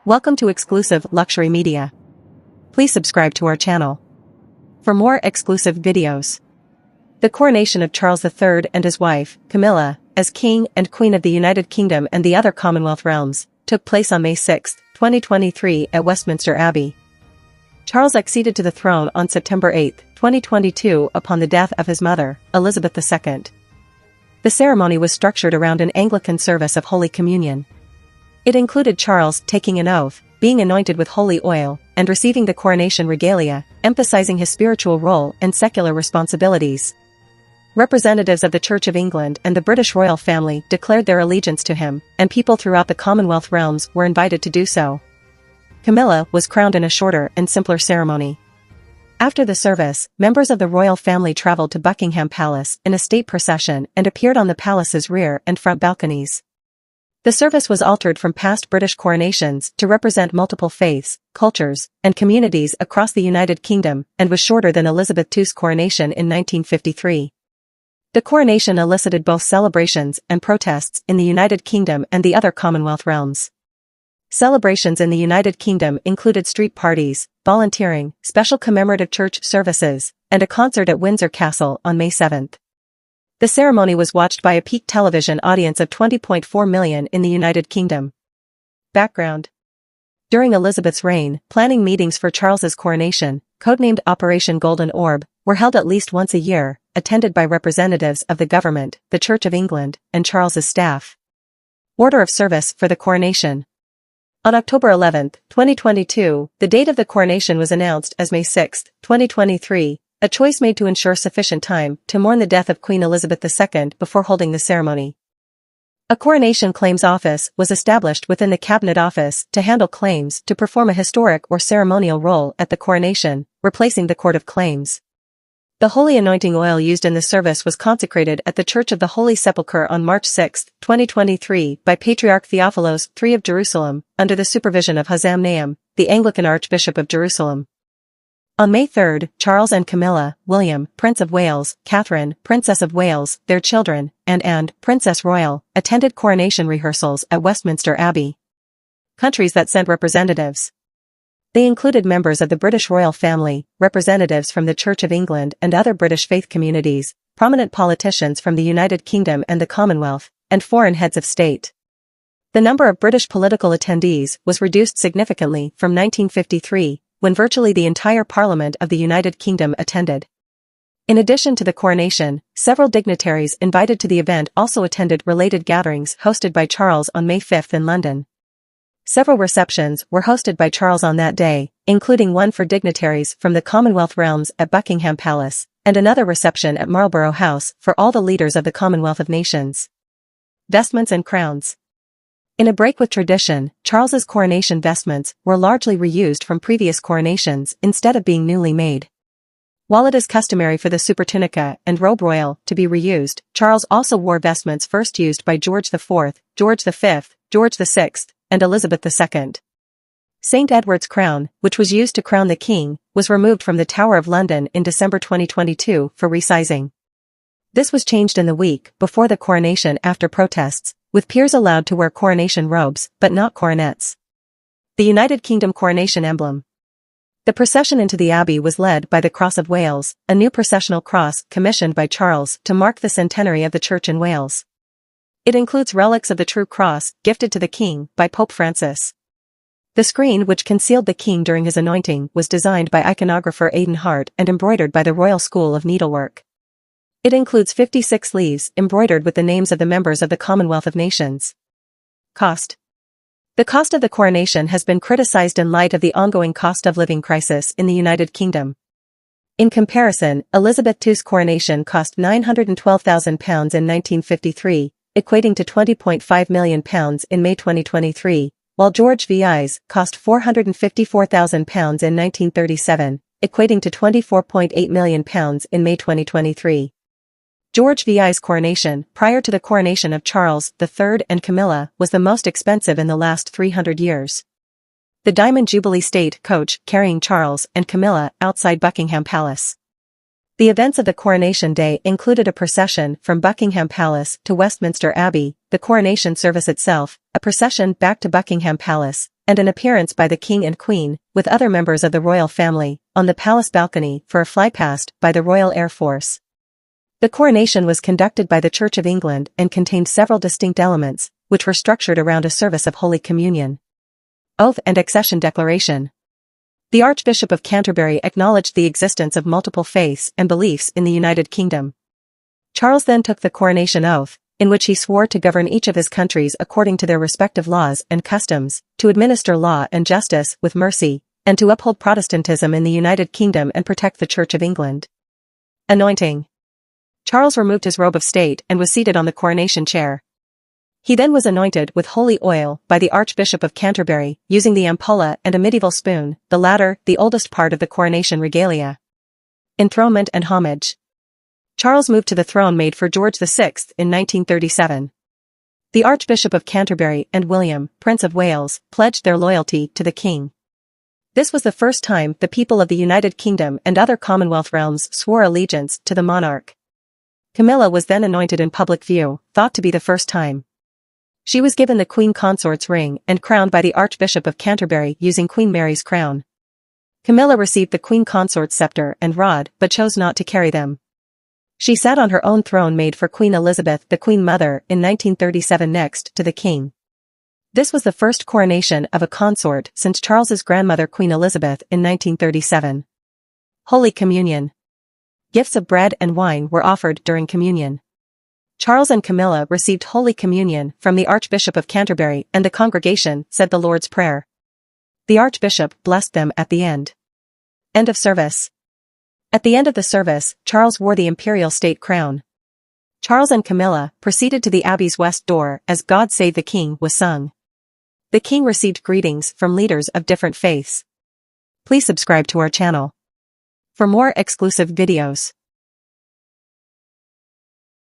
Welcome to exclusive luxury media. Please subscribe to our channel for more exclusive videos. The coronation of Charles III and his wife, Camilla, as King and Queen of the United Kingdom and the other Commonwealth realms, took place on May 6, 2023 at Westminster Abbey. Charles acceded to the throne on September 8, 2022 upon the death of his mother, Elizabeth II. The ceremony was structured around an Anglican service of Holy Communion. It included Charles taking an oath, being anointed with holy oil, and receiving the coronation regalia, emphasizing his spiritual role and secular responsibilities. Representatives of the Church of England and the British royal family declared their allegiance to him, and people throughout the Commonwealth realms were invited to do so. Camilla was crowned in a shorter and simpler ceremony. After the service, members of the royal family traveled to Buckingham Palace in a state procession and appeared on the palace's rear and front balconies. The service was altered from past British coronations to represent multiple faiths, cultures, and communities across the United Kingdom and was shorter than Elizabeth II's coronation in 1953. The coronation elicited both celebrations and protests in the United Kingdom and the other Commonwealth realms. Celebrations in the United Kingdom included street parties, volunteering, special commemorative church services, and a concert at Windsor Castle on May 7. The ceremony was watched by a peak television audience of 20.4 million in the United Kingdom. Background: during Elizabeth's reign, planning meetings for Charles's coronation, codenamed Operation Golden Orb, were held at least once a year, attended by representatives of the government, the Church of England, and Charles's staff. Order of service for the coronation. On October 11, 2022, the date of the coronation was announced as May 6, 2023, a choice made to ensure sufficient time to mourn the death of Queen Elizabeth II before holding the ceremony. A coronation claims office was established within the Cabinet Office to handle claims to perform a historic or ceremonial role at the coronation, replacing the Court of Claims. The holy anointing oil used in the service was consecrated at the Church of the Holy Sepulchre on March 6, 2023 by Patriarch Theophilos III of Jerusalem, under the supervision of Hazam Nahum, the Anglican Archbishop of Jerusalem. On May 3, Charles and Camilla, William, Prince of Wales, Catherine, Princess of Wales, their children, and Princess Royal, attended coronation rehearsals at Westminster Abbey. Countries that sent representatives. They included members of the British royal family, representatives from the Church of England and other British faith communities, prominent politicians from the United Kingdom and the Commonwealth, and foreign heads of state. The number of British political attendees was reduced significantly from 1953, when virtually the entire Parliament of the United Kingdom attended. In addition to the coronation, several dignitaries invited to the event also attended related gatherings hosted by Charles on May 5 in London. Several receptions were hosted by Charles on that day, including one for dignitaries from the Commonwealth realms at Buckingham Palace, and another reception at Marlborough House for all the leaders of the Commonwealth of Nations. Vestments and crowns. In a break with tradition, Charles's coronation vestments were largely reused from previous coronations instead of being newly made. While it is customary for the supertunica and robe royal to be reused, Charles also wore vestments first used by George IV, George V, George VI, and Elizabeth II. St. Edward's crown, which was used to crown the king, was removed from the Tower of London in December 2022 for resizing. This was changed in the week before the coronation after protests, with peers allowed to wear coronation robes, but not coronets. The United Kingdom coronation emblem. The procession into the Abbey was led by the Cross of Wales, a new processional cross commissioned by Charles to mark the centenary of the Church in Wales. It includes relics of the True Cross, gifted to the King by Pope Francis. The screen which concealed the King during his anointing was designed by iconographer Aidan Hart and embroidered by the Royal School of Needlework. It includes 56 leaves embroidered with the names of the members of the Commonwealth of Nations. Cost. The cost of the coronation has been criticized in light of the ongoing cost of living crisis in the United Kingdom. In comparison, Elizabeth II's coronation cost £912,000 in 1953, equating to £20.5 million in May 2023, while George VI's cost £454,000 in 1937, equating to £24.8 million in May 2023. George VI's coronation, prior to the coronation of Charles III and Camilla, was the most expensive in the last 300 years. The Diamond Jubilee State coach carrying Charles and Camilla outside Buckingham Palace. The events of the coronation day included a procession from Buckingham Palace to Westminster Abbey, the coronation service itself, a procession back to Buckingham Palace, and an appearance by the king and queen, with other members of the royal family, on the palace balcony for a flypast by the Royal Air Force. The coronation was conducted by the Church of England and contained several distinct elements, which were structured around a service of Holy Communion, oath and accession declaration. The Archbishop of Canterbury acknowledged the existence of multiple faiths and beliefs in the United Kingdom. Charles then took the coronation oath, in which he swore to govern each of his countries according to their respective laws and customs, to administer law and justice with mercy, and to uphold Protestantism in the United Kingdom and protect the Church of England. Anointing. Charles removed his robe of state and was seated on the coronation chair. He then was anointed with holy oil by the Archbishop of Canterbury, using the ampulla and a medieval spoon, the latter the oldest part of the coronation regalia. Enthronement and homage. Charles moved to the throne made for George VI in 1937. The Archbishop of Canterbury and William, Prince of Wales, pledged their loyalty to the king. This was the first time the people of the United Kingdom and other Commonwealth realms swore allegiance to the monarch. Camilla was then anointed in public view, thought to be the first time. She was given the Queen Consort's ring and crowned by the Archbishop of Canterbury using Queen Mary's crown. Camilla received the Queen Consort's scepter and rod but chose not to carry them. She sat on her own throne made for Queen Elizabeth, the Queen Mother, in 1937 next to the king. This was the first coronation of a consort since Charles's grandmother Queen Elizabeth in 1937. Holy Communion. Gifts of bread and wine were offered during communion. Charles and Camilla received Holy Communion from the Archbishop of Canterbury, and the congregation said the Lord's Prayer. The Archbishop blessed them at the end. End of service. At the end of the service, Charles wore the imperial state crown. Charles and Camilla proceeded to the Abbey's west door as God Save the King was sung. The king received greetings from leaders of different faiths. Please subscribe to our channel for more exclusive videos.